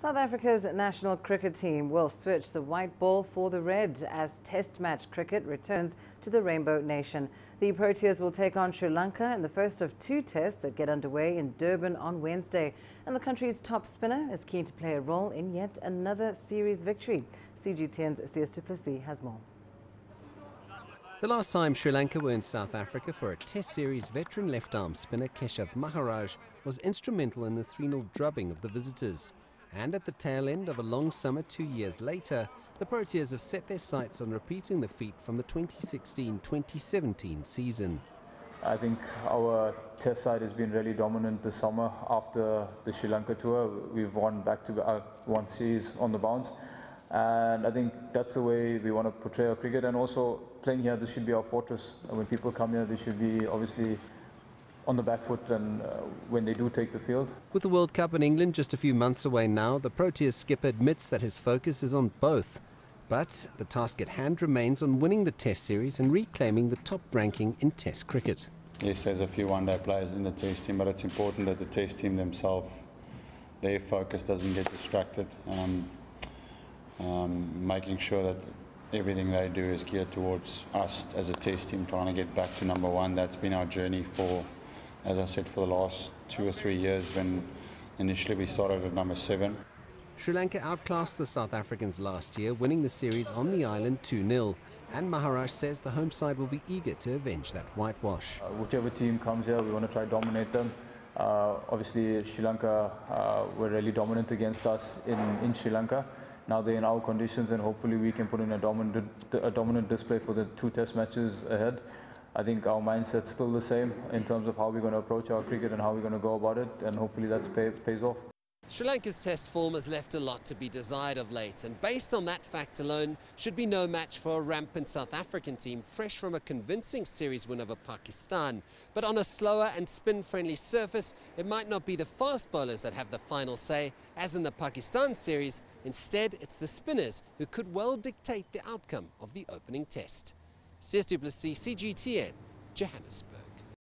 South Africa's national cricket team will switch the white ball for the red as test match cricket returns to the Rainbow Nation. The Proteas will take on Sri Lanka in the first of two tests that get underway in Durban on Wednesday. And the country's top spinner is keen to play a role in yet another series victory. CGTN's CS du Plessis has more. The last time Sri Lanka were in South Africa for a test series, veteran left-arm spinner Keshav Maharaj was instrumental in the 3-0 drubbing of the visitors. And at the tail end of a long summer 2 years later, the Proteas have set their sights on repeating the feat from the 2016-2017 season. I think our test side has been really dominant this summer. After the Sri Lanka tour, we've won back-to-back one series on the bounce. And I think that's the way we want to portray our cricket. And also playing here, this should be our fortress. When people come here, they should be obviously on the back foot and when they do take the field. With the World Cup in England just a few months away now, the Proteas skipper admits that his focus is on both. But the task at hand remains on winning the Test series and reclaiming the top ranking in Test cricket. Yes, there's a few one-day players in the Test team, but it's important that the Test team themselves, their focus doesn't get distracted. Making sure that everything they do is geared towards us as a Test team trying to get back to number one. That's been our journey for, as I said, for the last 2 or 3 years, when initially we started at number 7. Sri Lanka outclassed the South Africans last year, winning the series on the island 2-0. And Maharaj says the home side will be eager to avenge that whitewash. Whichever team comes here, we want to try to dominate them. Obviously, Sri Lanka were really dominant against us in Sri Lanka. Now they're in our conditions, and hopefully we can put in a dominant display for the 2 test matches ahead. I think our mindset's still the same in terms of how we're going to approach our cricket and how we're going to go about it, and hopefully that pays off. Sri Lanka's test form has left a lot to be desired of late, and based on that fact alone, should be no match for a rampant South African team fresh from a convincing series win over Pakistan. But on a slower and spin-friendly surface, it might not be the fast bowlers that have the final say, as in the Pakistan series. Instead, it's the spinners who could well dictate the outcome of the opening test. CS du Plessis, CGTN, Johannesburg.